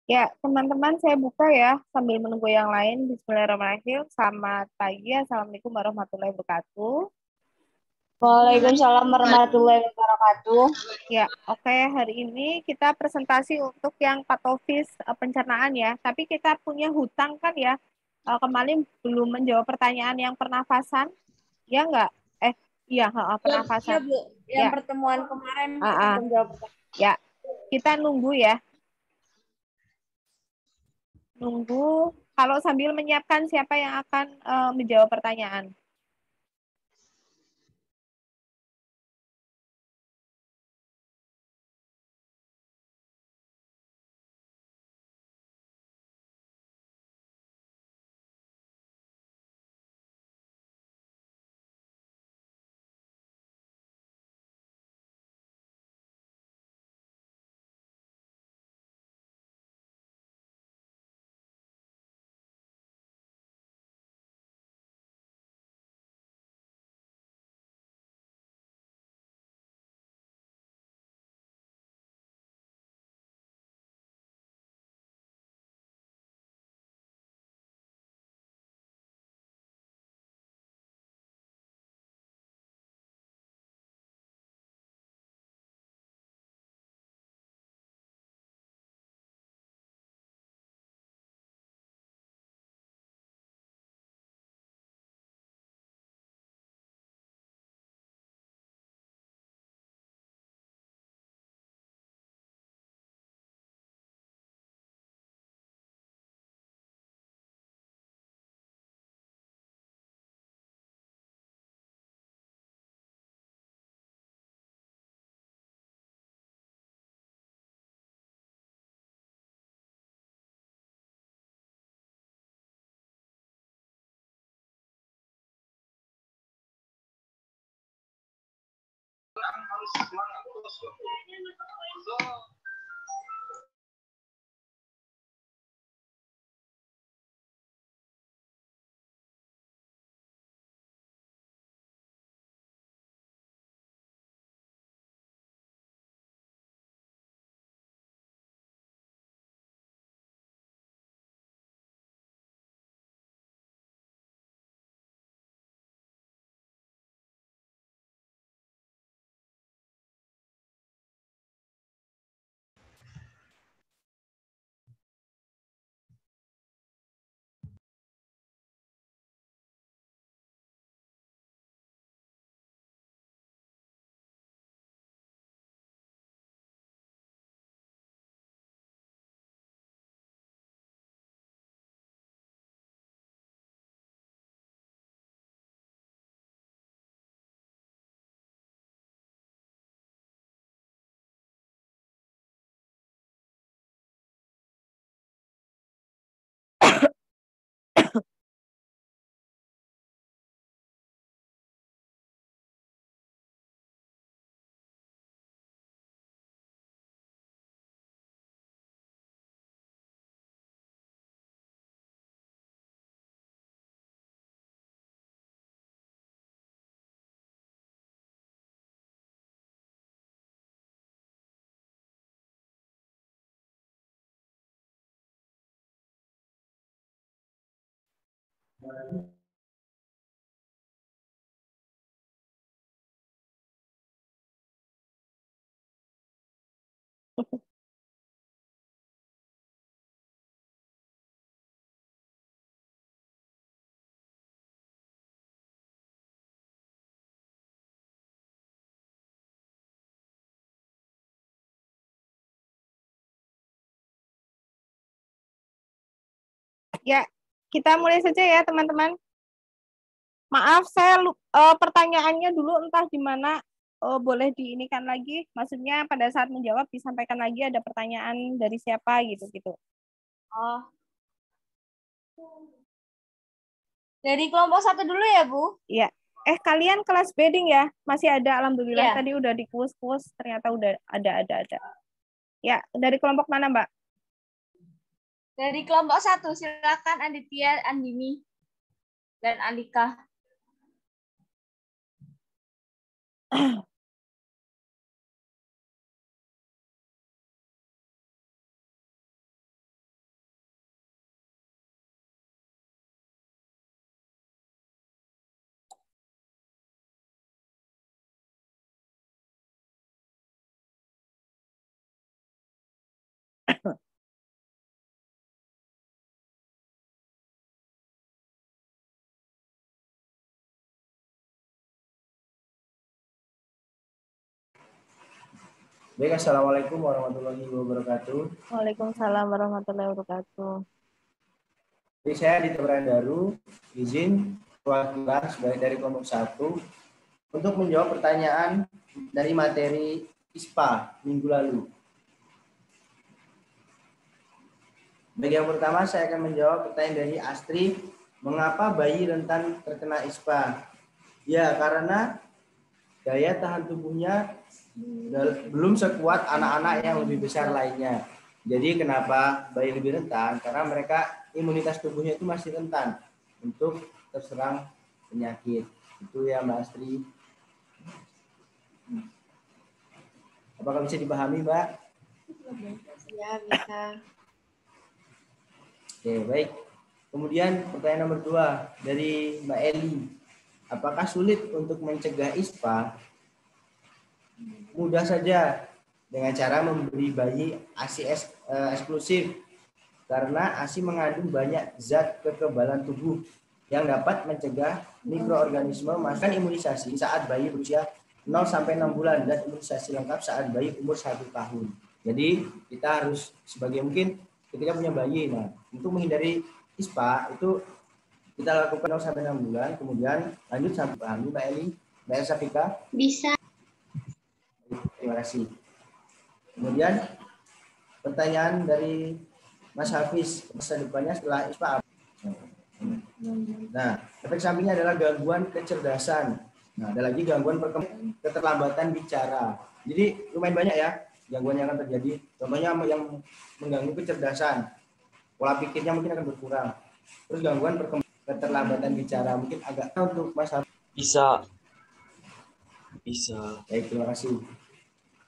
Ya, teman-teman saya buka ya sambil menunggu yang lain. Bismillahirrahmanirrahim. Selamat pagi. Assalamualaikum warahmatullahi wabarakatuh. Waalaikumsalam warahmatullahi wabarakatuh. Ya, oke. Hari ini kita presentasi untuk yang patofis pencernaan ya. Tapi kita punya hutang kan ya. Kemarin belum menjawab pertanyaan yang pernafasan. Ya enggak? Eh, iya, Ya, iya pernafasan. Bu, Ya, yang pertemuan kemarin ah, kita ah. belum jawab pertanyaan. Ya. Kita nunggu ya. Nunggu. Kalau sambil menyiapkan siapa yang akan menjawab pertanyaan. Ya, kita mulai saja ya teman-teman. Maaf, pertanyaannya dulu entah di mana boleh diinikan lagi. Maksudnya pada saat menjawab disampaikan lagi ada pertanyaan dari siapa gitu-gitu. Oh, dari kelompok satu dulu ya Bu? Iya. Kalian kelas bedding ya? Masih ada, alhamdulillah. Iya, Tadi udah di kuis-kuis, ternyata udah ada. Ya, dari kelompok mana, Mbak? dari kelompok satu silakan Aditya, Andini, dan Alika. Baik, Assalamualaikum warahmatullahi wabarakatuh. Waalaikumsalam warahmatullahi wabarakatuh. Jadi saya Dita Daru, izin perwakilan sebagai dari kelompok 1 untuk menjawab pertanyaan dari materi ISPA minggu lalu. Bagi yang pertama saya akan menjawab pertanyaan dari Astri, mengapa bayi rentan terkena ISPA? Ya, karena daya tahan tubuhnya belum sekuat anak-anak yang lebih besar lainnya. Jadi kenapa bayi lebih rentan? Karena mereka imunitas tubuhnya itu masih rentan untuk terserang penyakit. Itu ya Mbak Astri. Apakah bisa dipahami Mbak? Ya, bisa. Oke, baik. Kemudian pertanyaan nomor 2 dari Mbak Eli. Apakah sulit untuk mencegah ISPA? Mudah saja dengan cara memberi bayi ASI eksklusif karena ASI mengandung banyak zat kekebalan tubuh yang dapat mencegah mikroorganisme masuk imunisasi saat bayi berusia 0 sampai 6 bulan dan imunisasi lengkap saat bayi umur 1 tahun. Jadi kita harus sebagai mungkin ketika punya bayi, nah untuk menghindari ISPA itu kita lakukan 0 sampai 6 bulan, kemudian lanjut sampai pahami Mbak Eli, Mbak Elsa Fika. Bisa. Terima kasih. Kemudian pertanyaan dari Mas Hafiz, masa depannya setelah ISPA. Nah, efek sampingnya adalah gangguan kecerdasan. Nah, ada lagi gangguan keterlambatan bicara. Jadi lumayan banyak ya gangguan yang akan terjadi. Contohnya yang mengganggu kecerdasan, pola pikirnya mungkin akan berkurang. Terus gangguan keterlambatan bicara mungkin agak untuk Mas Hafiz. Bisa. Baik, terima kasih.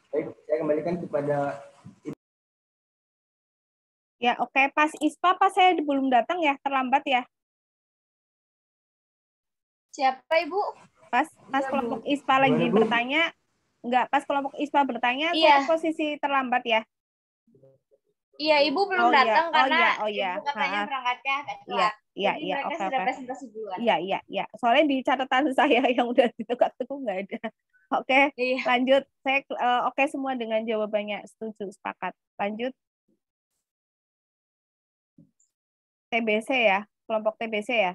Baik, saya kembalikan kepada Ya, oke. Pas ISPA, pas saya belum datang ya, terlambat ya. Siapa Ibu? Pas Iya, kelompok Bu. ISPA lagi Gimana, Bu? bertanya, pas kelompok ISPA bertanya, Iya. saya posisi terlambat ya. Iya, Ibu belum Oh iya, datang karena oh iya. Ibu katanya berangkatnya agak Iya, telat. iya, Jadi iya, mereka oke, sudah oke. presentasi duluan. Iya. Soalnya di catatan saya yang udah ditukar-tukar nggak ada. Oke, Iya. lanjut. Saya oke semua dengan jawabannya. Setuju, sepakat. Lanjut. TBC ya, kelompok TBC ya.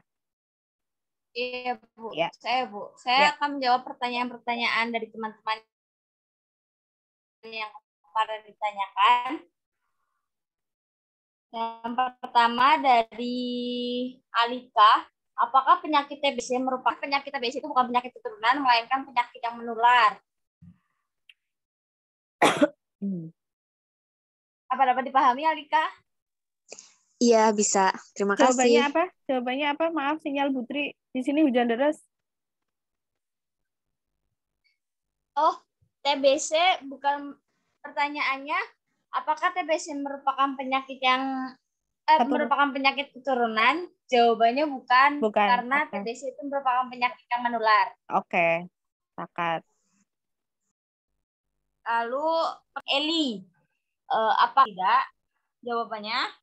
Iya, Bu. Ya. Bu. Saya Ya. akan menjawab pertanyaan-pertanyaan dari teman-teman yang kemarin ditanyakan. Yang pertama dari Alika, apakah penyakit TBC merupakan penyakit TBC itu bukan penyakit keturunan, melainkan penyakit yang menular? Apa dapat dipahami, Alika? Iya, bisa. Terima kasih. Jawabannya apa? Maaf, sinyal Putri. Di sini hujan deras. Oh, TBC bukan pertanyaannya. Apakah TBC merupakan penyakit yang merupakan penyakit keturunan? Jawabannya bukan. Karena TBC itu merupakan penyakit yang menular. Oke, sepakat. Lalu Eli, apa tidak? Jawabannya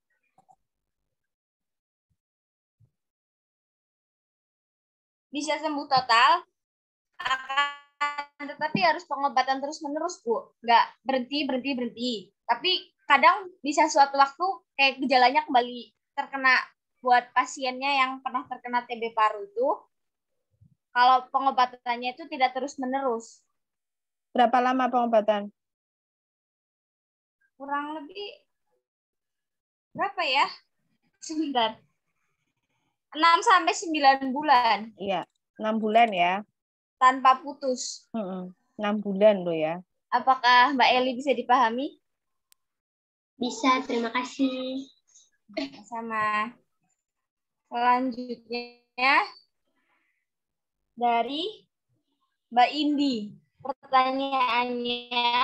bisa sembuh total, tetapi harus pengobatan terus-menerus, Bu. Nggak berhenti. Tapi kadang bisa suatu waktu kayak gejalanya kembali terkena buat pasiennya yang pernah terkena TB paru itu. Kalau pengobatannya itu tidak terus-menerus. Berapa lama pengobatan? Kurang lebih berapa ya? Sebentar. 6 sampai 9 bulan. Iya, 6 bulan ya. Tanpa putus. 6 bulan loh ya. Apakah Mbak Eli bisa dipahami? Bisa, terima kasih. Sama. Selanjutnya dari Mbak Indi. Pertanyaannya,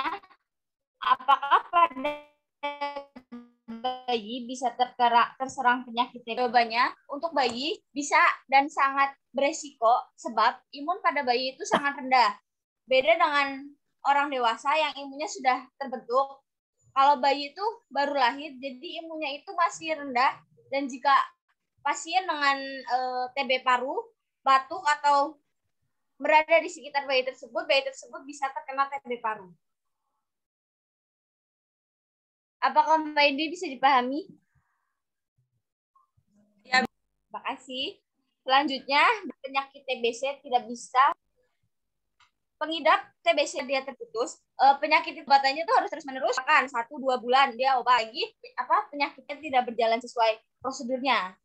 apakah pada bayi bisa terserang penyakit? Jawabannya, untuk bayi bisa dan sangat beresiko sebab imun pada bayi itu sangat rendah. Beda dengan orang dewasa yang imunnya sudah terbentuk. Kalau bayi itu baru lahir, jadi imunnya itu masih rendah, dan jika pasien dengan TB paru, batuk, atau berada di sekitar bayi tersebut bisa terkena TB paru. Apakah Mbak Indi bisa dipahami? Ya. Terima kasih. Selanjutnya, penyakit TBC tidak bisa pengidap TBC dia terputus, penyakit obatannya itu harus terus-menerus makan 1-2 bulan dia obat lagi, penyakitnya tidak berjalan sesuai prosedurnya.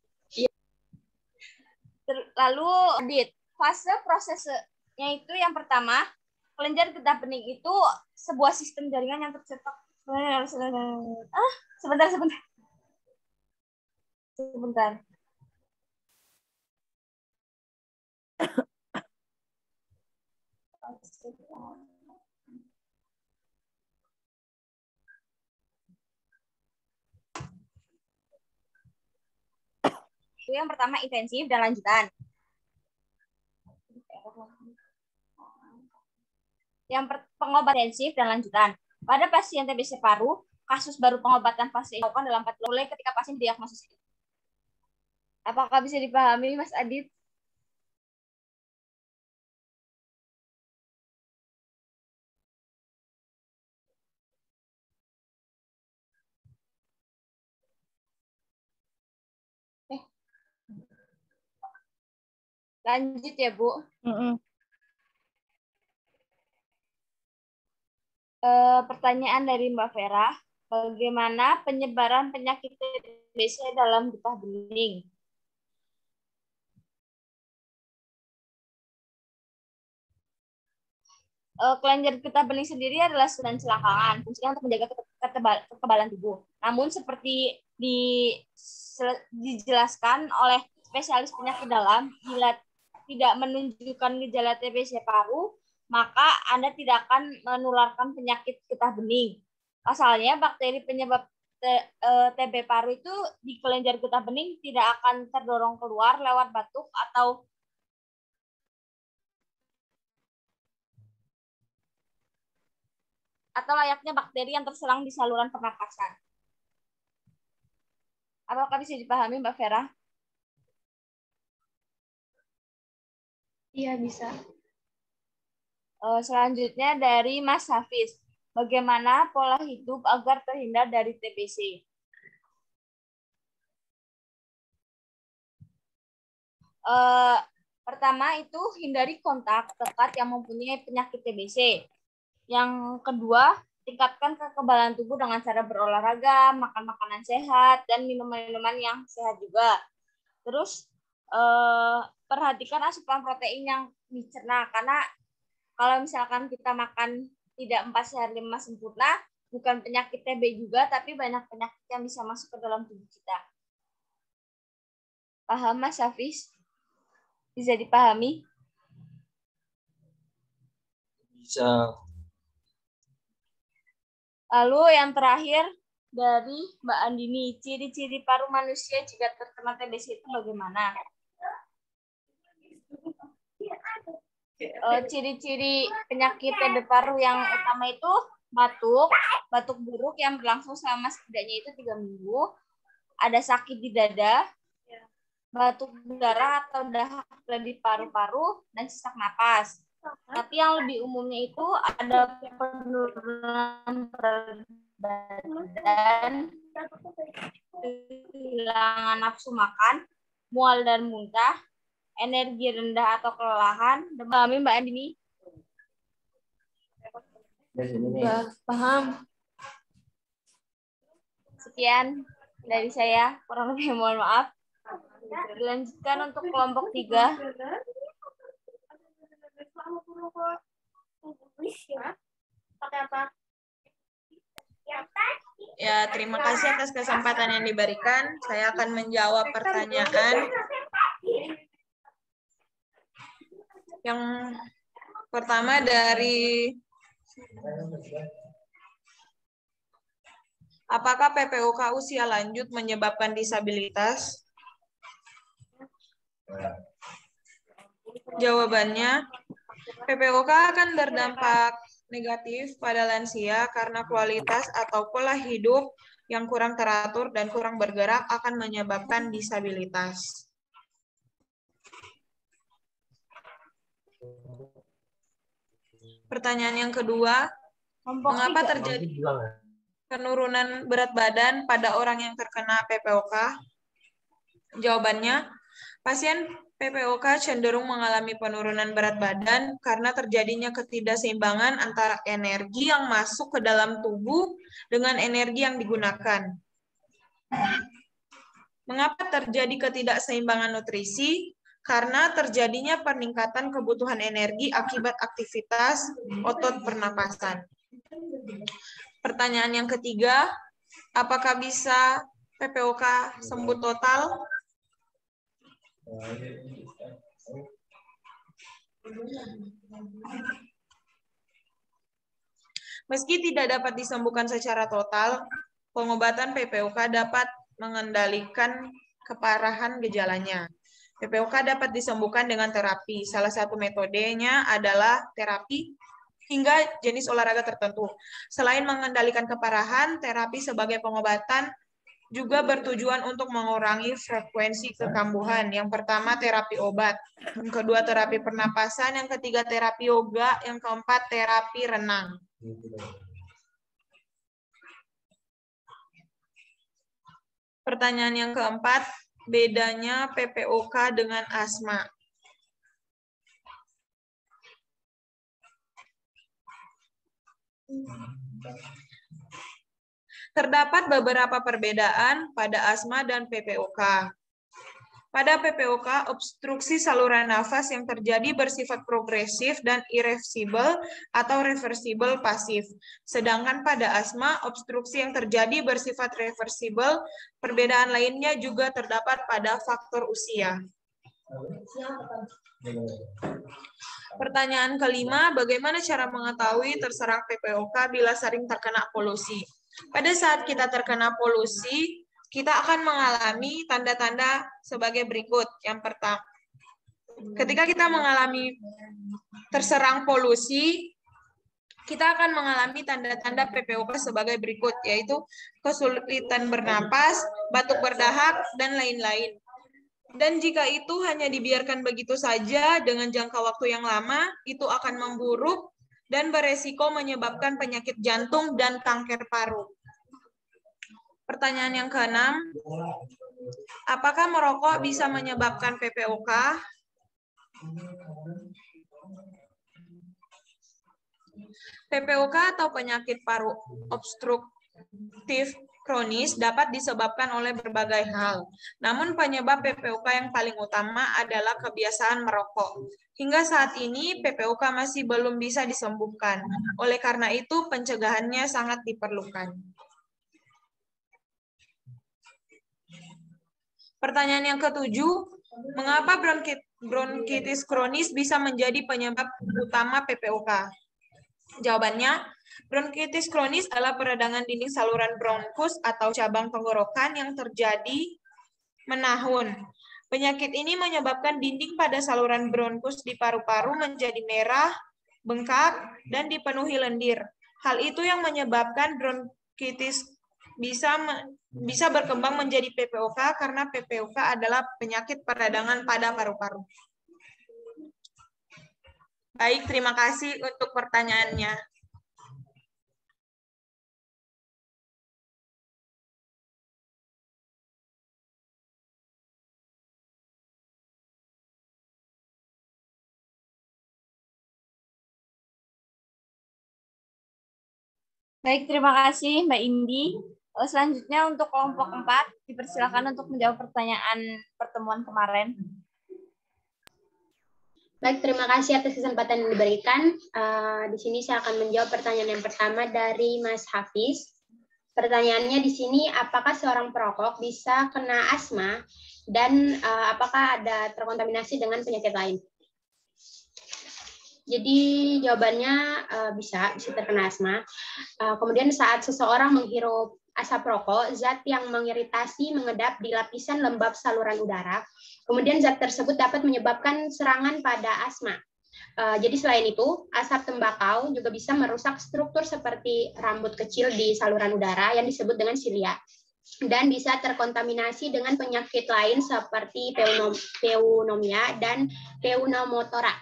Lalu fase prosesnya itu yang pertama, kelenjar getah bening itu sebuah sistem jaringan yang tercetak. Sebentar. Itu yang pertama intensif dan lanjutan. Yang pengobatan intensif dan lanjutan. Pada pasien TBC paru, kasus baru pengobatan pasien dilakukan dalam 4 bulan ketika pasien diagnosis. Apakah bisa dipahami, Mas Adit? Lanjut ya, Bu. Pertanyaan dari Mbak Vera, bagaimana penyebaran penyakit TBC dalam getah bening? Kelenjar getah bening sendiri adalah susunan selangkangan, fungsinya untuk menjaga kekebalan tubuh. Namun seperti dijelaskan oleh spesialis penyakit dalam, bila tidak menunjukkan gejala TBC paru, maka Anda tidak akan menularkan penyakit getah bening. Asalnya bakteri penyebab TB paru itu di kelenjar getah bening tidak akan terdorong keluar lewat batuk atau layaknya bakteri yang terserang di saluran pernapasan. Apakah bisa dipahami, Mbak Vera? Iya, bisa. Selanjutnya dari Mas Hafiz. Bagaimana pola hidup agar terhindar dari TBC? Pertama itu hindari kontak dekat yang mempunyai penyakit TBC. Yang kedua, tingkatkan kekebalan tubuh dengan cara berolahraga, makan makanan sehat, dan minuman-minuman yang sehat juga. Terus, perhatikan asupan protein yang dicerna, karena kalau misalkan kita makan tidak 4 sehat 5 sempurna, bukan penyakit TB juga, tapi banyak penyakit yang bisa masuk ke dalam tubuh kita. Paham, Mas Hafiz? Bisa dipahami? Bisa. Lalu yang terakhir dari Mbak Andini, ciri-ciri paru manusia jika terkena TBC itu bagaimana? Ciri-ciri penyakit TB paru yang utama itu batuk buruk yang berlangsung selama setidaknya itu 3 minggu, ada sakit di dada, batuk darah atau dahak di paru-paru, dan sesak napas. Tapi yang lebih umumnya itu ada penurunan berat badan, kehilangan nafsu makan, mual dan muntah, energi rendah atau kelelahan. Pahami, Mbak Andini? Paham. Sekian dari saya, kurang lebih mohon maaf. Dilanjutkan untuk kelompok 3. Ya, terima kasih atas kesempatan yang diberikan. Saya akan menjawab pertanyaan. Yang pertama dari apakah PPOK usia lanjut menyebabkan disabilitas? Jawabannya, PPOK akan berdampak negatif pada lansia karena kualitas atau pola hidup yang kurang teratur dan kurang bergerak akan menyebabkan disabilitas. Pertanyaan yang kedua, mengapa terjadi penurunan berat badan pada orang yang terkena PPOK? Jawabannya, pasien PPOK cenderung mengalami penurunan berat badan karena terjadinya ketidakseimbangan antara energi yang masuk ke dalam tubuh dengan energi yang digunakan. Mengapa terjadi ketidakseimbangan nutrisi? Karena terjadinya peningkatan kebutuhan energi akibat aktivitas otot pernapasan. Pertanyaan yang ketiga, apakah bisa PPOK sembuh total? Meski tidak dapat disembuhkan secara total, pengobatan PPOK dapat mengendalikan keparahan gejalanya. PPOK dapat disembuhkan dengan terapi. Salah satu metodenya adalah terapi hingga jenis olahraga tertentu. Selain mengendalikan keparahan, terapi sebagai pengobatan juga bertujuan untuk mengurangi frekuensi kekambuhan. Yang pertama, terapi obat. Yang kedua, terapi pernapasan. Yang ketiga, terapi yoga. Yang keempat, terapi renang. Pertanyaan yang keempat, bedanya PPOK dengan asma. Terdapat beberapa perbedaan pada asma dan PPOK. Pada PPOK, obstruksi saluran nafas yang terjadi bersifat progresif dan irreversibel atau reversibel pasif. Sedangkan pada asma, obstruksi yang terjadi bersifat reversibel. Perbedaan lainnya juga terdapat pada faktor usia. Pertanyaan kelima, bagaimana cara mengetahui terserang PPOK bila sering terkena polusi? Pada saat kita terkena polusi, kita akan mengalami tanda-tanda sebagai berikut. Yang pertama, ketika kita mengalami terserang polusi, kita akan mengalami tanda-tanda PPOK sebagai berikut, yaitu kesulitan bernapas, batuk berdahak, dan lain-lain. Dan jika itu hanya dibiarkan begitu saja dengan jangka waktu yang lama, itu akan memburuk dan beresiko menyebabkan penyakit jantung dan kanker paru. Pertanyaan yang keenam, apakah merokok bisa menyebabkan PPOK? PPOK atau penyakit paru obstruktif kronis dapat disebabkan oleh berbagai hal. Namun penyebab PPOK yang paling utama adalah kebiasaan merokok. Hingga saat ini PPOK masih belum bisa disembuhkan. Oleh karena itu pencegahannya sangat diperlukan. Pertanyaan yang ketujuh, mengapa bronkitis kronis bisa menjadi penyebab utama PPOK? Jawabannya, bronkitis kronis adalah peradangan dinding saluran bronkus atau cabang tenggorokan yang terjadi menahun. Penyakit ini menyebabkan dinding pada saluran bronkus di paru-paru menjadi merah, bengkak, dan dipenuhi lendir. Hal itu yang menyebabkan bronkitis bisa berkembang menjadi PPOK karena PPOK adalah penyakit peradangan pada paru-paru. Baik, terima kasih untuk pertanyaannya. Baik, terima kasih Mbak Indi. Selanjutnya untuk kelompok 4, dipersilakan untuk menjawab pertanyaan pertemuan kemarin. Baik, terima kasih atas kesempatan yang diberikan. Di sini saya akan menjawab pertanyaan yang pertama dari Mas Hafiz. Pertanyaannya di sini, apakah seorang perokok bisa kena asma dan apakah ada terkontaminasi dengan penyakit lain? Jadi jawabannya bisa terkena asma. Kemudian saat seseorang menghirup asap rokok, zat yang mengiritasi mengedap di lapisan lembab saluran udara. Kemudian zat tersebut dapat menyebabkan serangan pada asma. Jadi selain itu, asap tembakau juga bisa merusak struktur seperti rambut kecil di saluran udara yang disebut dengan silia. Dan bisa terkontaminasi dengan penyakit lain seperti pneumonia dan pneumotora.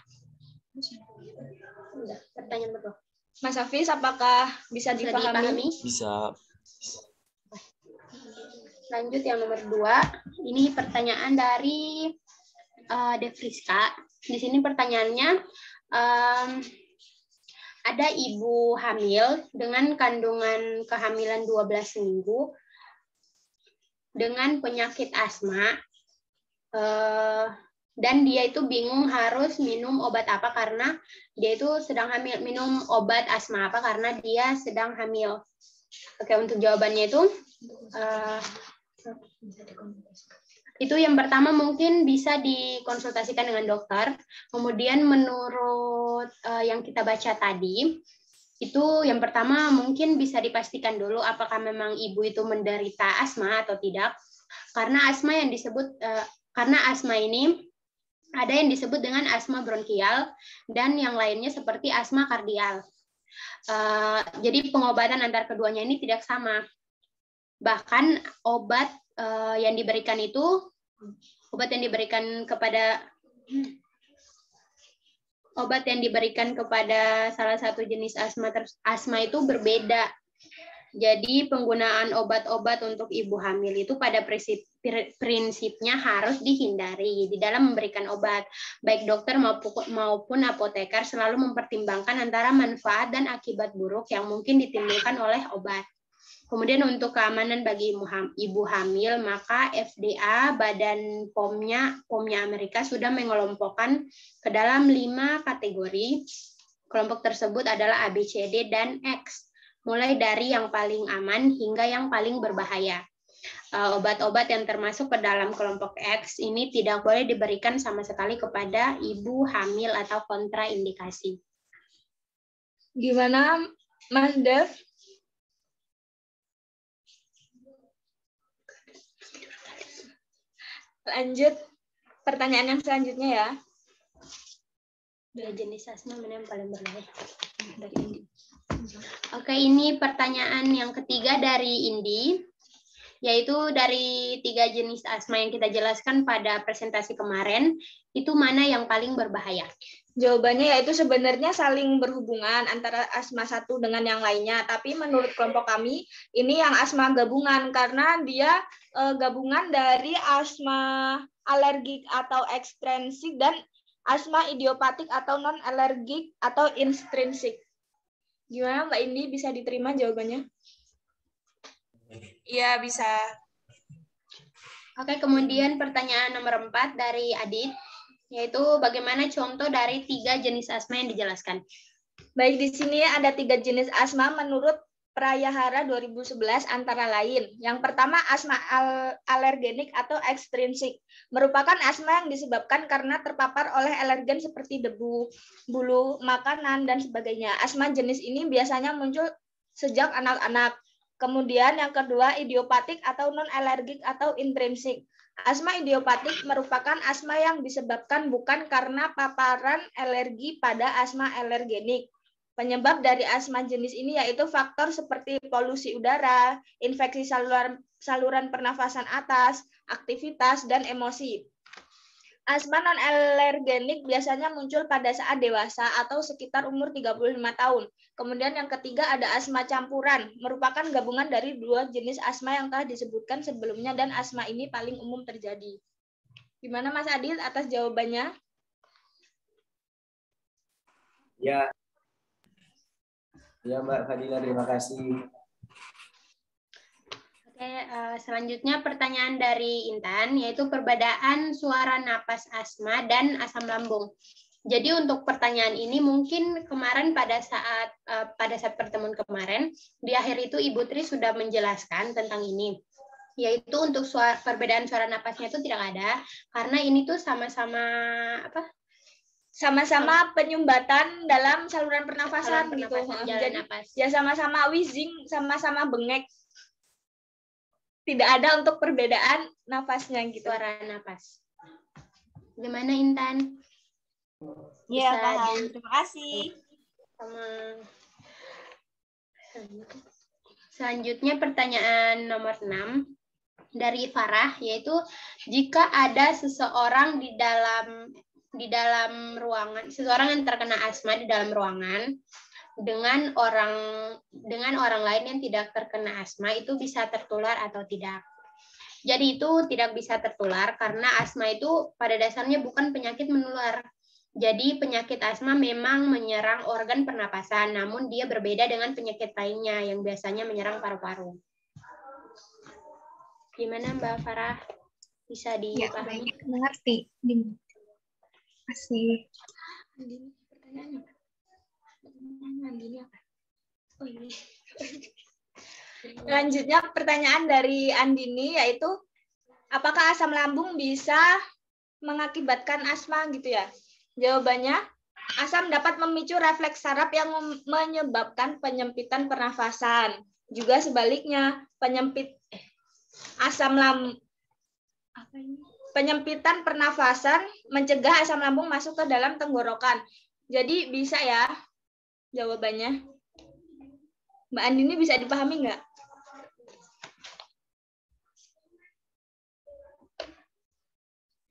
Pertanyaan berikutnya. Mas Hafiz, apakah bisa dipahami? Bisa. Lanjut yang nomor 2. Ini pertanyaan dari Devriska. Di sini pertanyaannya, ada ibu hamil dengan kandungan kehamilan 12 minggu dengan penyakit asma, dan dia itu bingung harus minum obat apa karena dia itu sedang hamil, minum obat asma apa karena dia sedang hamil. Oke, untuk jawabannya itu yang pertama mungkin bisa dikonsultasikan dengan dokter. Kemudian menurut yang kita baca tadi, itu yang pertama mungkin bisa dipastikan dulu apakah memang ibu itu menderita asma atau tidak. Karena asma yang disebut karena asma ini ada yang disebut dengan asma bronkial dan yang lainnya seperti asma kardial. Jadi pengobatan antar keduanya ini tidak sama. Bahkan obat yang diberikan kepada salah satu jenis asma itu berbeda. Jadi penggunaan obat-obat untuk ibu hamil itu pada prinsipnya harus dihindari di dalam memberikan obat. Baik dokter maupun apoteker selalu mempertimbangkan antara manfaat dan akibat buruk yang mungkin ditimbulkan oleh obat. Kemudian untuk keamanan bagi ibu hamil, maka FDA, Badan POM-nya Amerika sudah mengelompokkan ke dalam 5 kategori. Kelompok tersebut adalah A, B, C, D, dan X. Mulai dari yang paling aman hingga yang paling berbahaya. Obat-obat yang termasuk ke dalam kelompok X ini tidak boleh diberikan sama sekali kepada ibu hamil atau kontraindikasi. Gimana, Mas Dev? Lanjut pertanyaan yang selanjutnya ya. Dua jenis asma mana yang paling berbahaya? Oke, ini pertanyaan yang ketiga dari Indi, yaitu dari 3 jenis asma yang kita jelaskan pada presentasi kemarin, itu mana yang paling berbahaya? Jawabannya yaitu sebenarnya saling berhubungan antara asma satu dengan yang lainnya, tapi menurut kelompok kami ini yang asma gabungan karena dia gabungan dari asma alergik atau ekstrinsik dan asma idiopatik atau non alergik atau intrinsik. Gimana Mbak Indi, bisa diterima jawabannya? Iya, bisa. Oke, kemudian pertanyaan nomor 4 dari Adit, yaitu bagaimana contoh dari 3 jenis asma yang dijelaskan? Baik, di sini ada 3 jenis asma menurut Prayahara 2011 antara lain. Yang pertama asma alergenik atau ekstrinsik, merupakan asma yang disebabkan karena terpapar oleh alergen seperti debu, bulu, makanan, dan sebagainya. Asma jenis ini biasanya muncul sejak anak-anak. Kemudian yang kedua idiopatik atau non-alergik atau intrinsik. Asma idiopatik merupakan asma yang disebabkan bukan karena paparan alergi pada asma alergenik. Penyebab dari asma jenis ini yaitu faktor seperti polusi udara, infeksi saluran pernafasan atas, aktivitas, dan emosi. Asma non-alergenik biasanya muncul pada saat dewasa atau sekitar umur 35 tahun. Kemudian yang ketiga ada asma campuran, merupakan gabungan dari 2 jenis asma yang telah disebutkan sebelumnya dan asma ini paling umum terjadi. Gimana Mas Adil atas jawabannya? Ya. Ya Mbak Fadila, terima kasih. Oke, selanjutnya pertanyaan dari Intan, yaitu perbedaan suara napas asma dan asam lambung. Jadi untuk pertanyaan ini mungkin kemarin pada saat pertemuan kemarin, di akhir itu Ibu Tri sudah menjelaskan tentang ini. Yaitu untuk perbedaan suara napasnya itu tidak ada, karena ini tuh sama-sama apa? Sama-sama penyumbatan dalam saluran pernafasan gitu. Jadi Napas. ya sama-sama wheezing, sama-sama bengek. Tidak ada untuk perbedaan nafasnya gitu. Suara napas. Gimana Intan? Iya, paham. Terima kasih. Selanjutnya pertanyaan nomor 6 dari Farah, yaitu jika ada seseorang di dalam ruangan, seseorang yang terkena asma di dalam ruangan, dengan orang lain yang tidak terkena asma itu bisa tertular atau tidak. Jadi itu tidak bisa tertular karena asma itu pada dasarnya bukan penyakit menular. Jadi penyakit asma memang menyerang organ pernapasan, namun dia berbeda dengan penyakit lainnya yang biasanya menyerang paru-paru. Gimana Mbak Farah? Bisa dipahami? Ya, mengerti. Kasih. Pertanyaannya apa? Oh, ini. Selanjutnya pertanyaan dari Andini yaitu apakah asam lambung bisa mengakibatkan asma gitu ya? Jawabannya, asam dapat memicu refleks saraf yang menyebabkan penyempitan pernafasan. Juga sebaliknya, penyempitan pernafasan mencegah asam lambung masuk ke dalam tenggorokan. Jadi bisa ya jawabannya. Mbak Andini bisa dipahami nggak?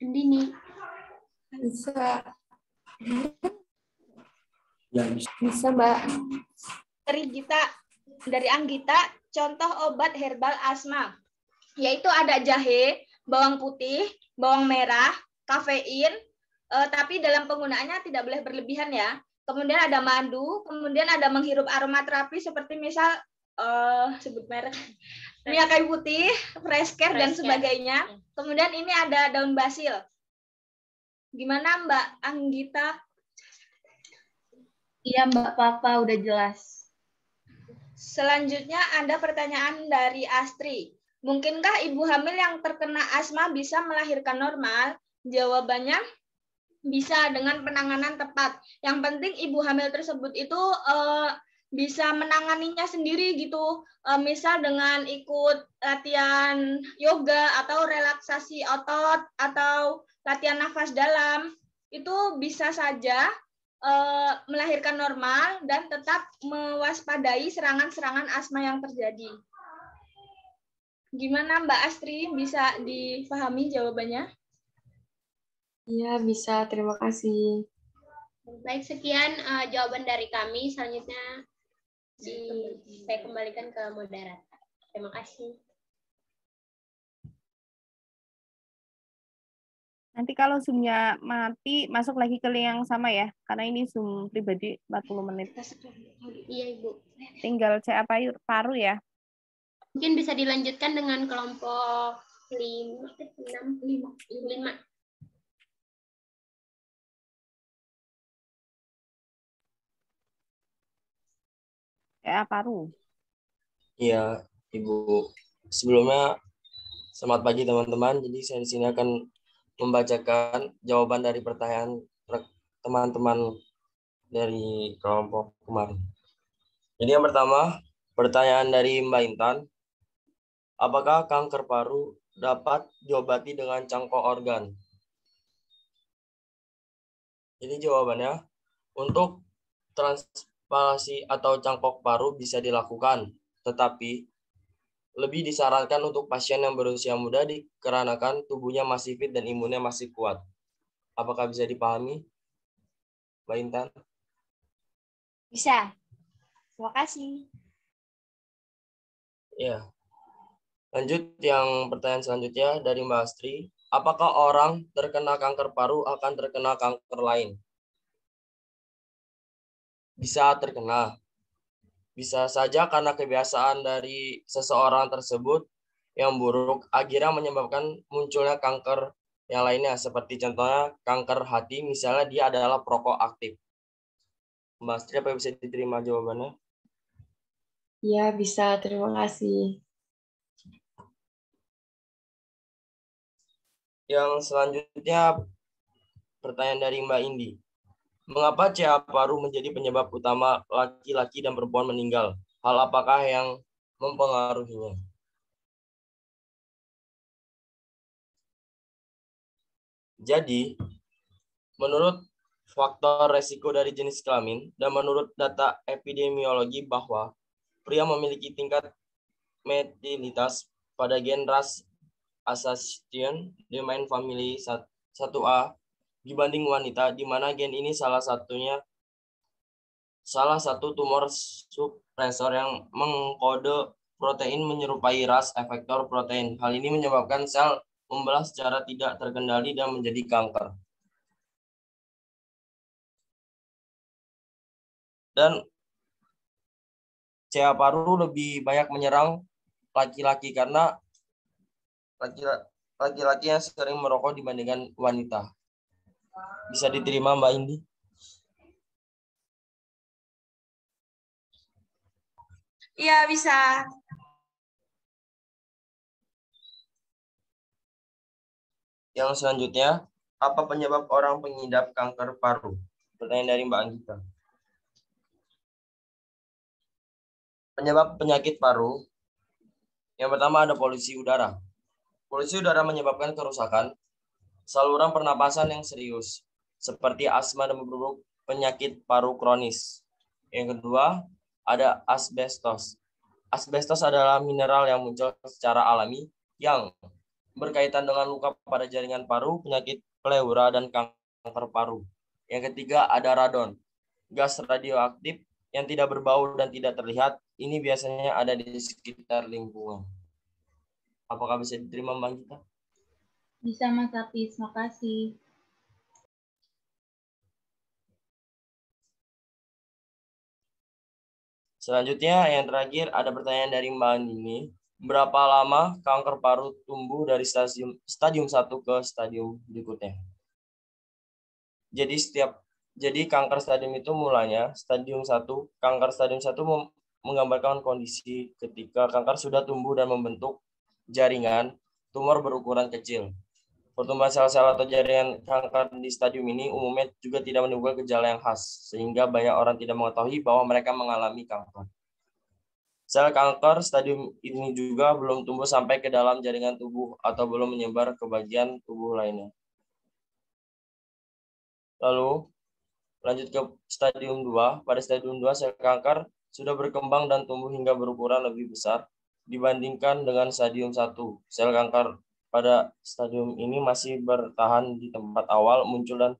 Andini. Bisa. Ya, bisa. Bisa, Mbak. Dari Anggita, contoh obat herbal asma, yaitu ada jahe, bawang putih, bawang merah, kafein, tapi dalam penggunaannya tidak boleh berlebihan ya. Kemudian ada madu, kemudian ada menghirup aromaterapi seperti misal sebut merek, minyak kayu putih, fresh care dan sebagainya. Kemudian ini ada daun basil. Gimana Mbak Anggita? Iya Mbak Papa, udah jelas. Selanjutnya ada pertanyaan dari Astri. Mungkinkah ibu hamil yang terkena asma bisa melahirkan normal? Jawabannya bisa dengan penanganan tepat. Yang penting ibu hamil tersebut itu bisa menanganinya sendiri gitu. Misal dengan ikut latihan yoga atau relaksasi otot atau latihan nafas dalam. Itu bisa saja melahirkan normal dan tetap mewaspadai serangan-serangan asma yang terjadi. Gimana Mbak Astri, bisa dipahami jawabannya? Iya, bisa. Terima kasih. Baik, sekian jawaban dari kami. Selanjutnya saya kembalikan ke moderator. Terima kasih. Nanti kalau Zoom-nya mati, masuk lagi ke link yang sama ya. Karena ini Zoom pribadi 40 menit. Iya, Ibu. Tinggal CA paru ya. Mungkin bisa dilanjutkan dengan kelompok 5. CA paru. Iya, Ibu. Sebelumnya, selamat pagi teman-teman. Jadi saya di sini akan membacakan jawaban dari pertanyaan teman-teman dari kelompok kemarin. Jadi yang pertama, pertanyaan dari Mbak Intan. Apakah kanker paru dapat diobati dengan cangkok organ? Jadi jawabannya, untuk transplantasi atau cangkok paru bisa dilakukan, tetapi lebih disarankan untuk pasien yang berusia muda dikarenakan tubuhnya masih fit dan imunnya masih kuat. Apakah bisa dipahami, Mbak Intan? Bisa. Terima kasih. Ya. Lanjut yang pertanyaan selanjutnya dari Mbak Astri. Apakah orang terkena kanker paru akan terkena kanker lain? Bisa terkena. Bisa saja karena kebiasaan dari seseorang tersebut yang buruk akhirnya menyebabkan munculnya kanker yang lainnya. Seperti contohnya kanker hati, misalnya dia adalah perokok aktif. Mbak Astri, apa bisa diterima jawabannya? Iya, bisa. Terima kasih. Yang selanjutnya pertanyaan dari Mbak Indi. Mengapa CA paru menjadi penyebab utama laki-laki dan perempuan meninggal? Hal apakah yang mempengaruhinya? Jadi, menurut faktor resiko dari jenis kelamin dan menurut data epidemiologi bahwa pria memiliki tingkat metilitas pada gen ras Association Domain Family 1A dibanding wanita, di mana gen ini salah satunya salah satu tumor suppressor yang mengkode protein menyerupai ras efektor protein. Hal ini menyebabkan sel membelah secara tidak terkendali dan menjadi kanker. Dan CA paru lebih banyak menyerang laki-laki karena laki-laki yang sering merokok dibandingkan wanita. Bisa diterima Mbak Indi? Iya, bisa. Yang selanjutnya, apa penyebab orang pengidap kanker paru? Pertanyaan dari Mbak Anggita. Penyebab penyakit paru, yang pertama ada polusi udara. Polusi udara menyebabkan kerusakan saluran pernapasan yang serius, seperti asma dan beberapa penyakit paru kronis. Yang kedua, ada asbestos. Asbestos adalah mineral yang muncul secara alami yang berkaitan dengan luka pada jaringan paru, penyakit pleura, dan kanker paru. Yang ketiga, ada radon. Gas radioaktif yang tidak berbau dan tidak terlihat, ini biasanya ada di sekitar lingkungan. Apakah bisa diterima Mbak Gita? Bisa Mas Hafiz, makasih. Selanjutnya yang terakhir ada pertanyaan dari Mbak Andini. Berapa lama kanker paru tumbuh dari stadium 1 ke stadium berikutnya? Jadi kanker stadium itu mulanya stadium 1. Kanker stadium 1 menggambarkan kondisi ketika kanker sudah tumbuh dan membentuk jaringan tumor berukuran kecil. Pertumbuhan sel-sel atau jaringan kanker di stadium ini umumnya juga tidak menimbulkan gejala yang khas, sehingga banyak orang tidak mengetahui bahwa mereka mengalami kanker. Sel kanker stadium ini juga belum tumbuh sampai ke dalam jaringan tubuh atau belum menyebar ke bagian tubuh lainnya. Lalu, lanjut ke stadium 2. Pada stadium 2, sel kanker sudah berkembang dan tumbuh hingga berukuran lebih besar dibandingkan dengan stadium 1. Sel kanker pada stadium ini masih bertahan di tempat awal muncul dan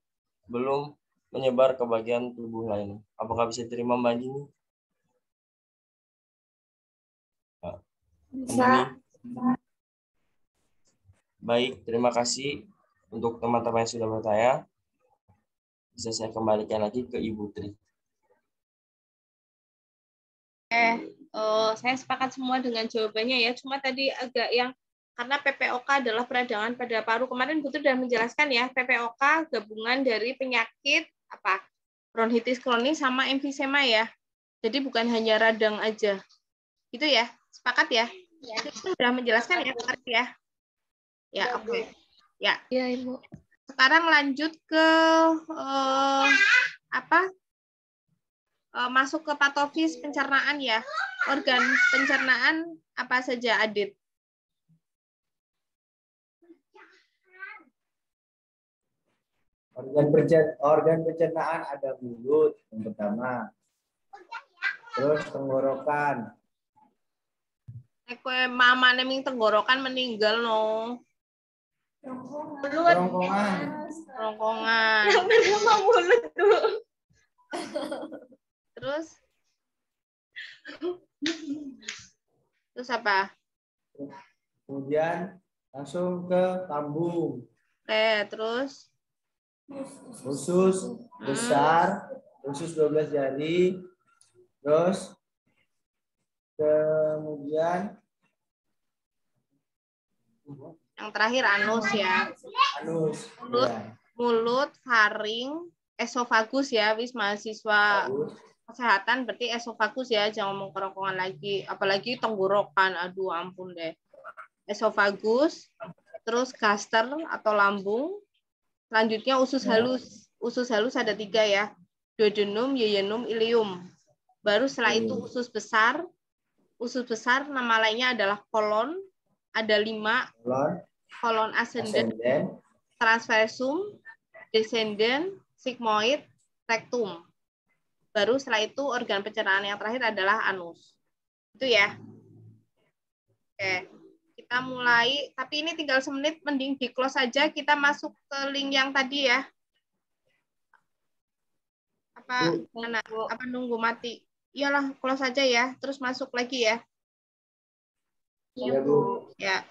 belum menyebar ke bagian tubuh lainnya. Apakah bisa diterima Mbak Jini? Bisa. Baik, terima kasih untuk teman-teman yang sudah bertanya. Bisa saya kembalikan lagi ke Ibu Tri. Saya sepakat semua dengan jawabannya ya. Cuma tadi agak yang karena PPOK adalah peradangan pada paru. Kemarin Bu Tri sudah menjelaskan ya, PPOK gabungan dari penyakit bronkitis kronis sama emfisema ya. Jadi bukan hanya radang aja. Itu ya, sepakat ya? Ya. Itu sudah menjelaskan ya, kemarin ya. Ya, oke. Ya. Iya, Ibu. Sekarang lanjut ke masuk ke patofis pencernaan ya. Organ pencernaan apa saja, Adit? Organ pencernaan ada mulut yang pertama, terus tenggorokan. Mama neming tenggorokan meninggal no. Kerongkongan. Kerongkongan. Yang pertama mulut dulu. Terus apa? Kemudian langsung ke lambung. Oke, terus Usus besar, usus 12 jari. Terus kemudian yang terakhir anus ya. anus. Mulut, faring, esofagus ya, wis mahasiswa kesehatan berarti esofagus ya, jangan ngomong kerongkongan lagi, apalagi tenggorokan, aduh ampun deh. Esofagus, terus gaster atau lambung, selanjutnya usus halus. Usus halus ada 3 ya, duodenum, yeyunum, ileum. Baru setelah itu usus besar. Usus besar nama lainnya adalah kolon, ada 5, kolon ascendent, transversum, descendant, sigmoid, rectum. Baru setelah itu organ pencernaan yang terakhir adalah anus. Itu ya. Oke. Kita mulai, tapi ini tinggal semenit, mending di close saja. Kita masuk ke link yang tadi ya. Apa anak apa nunggu mati? Iyalah, close saja ya, terus masuk lagi ya. Iya, Bu. Ya.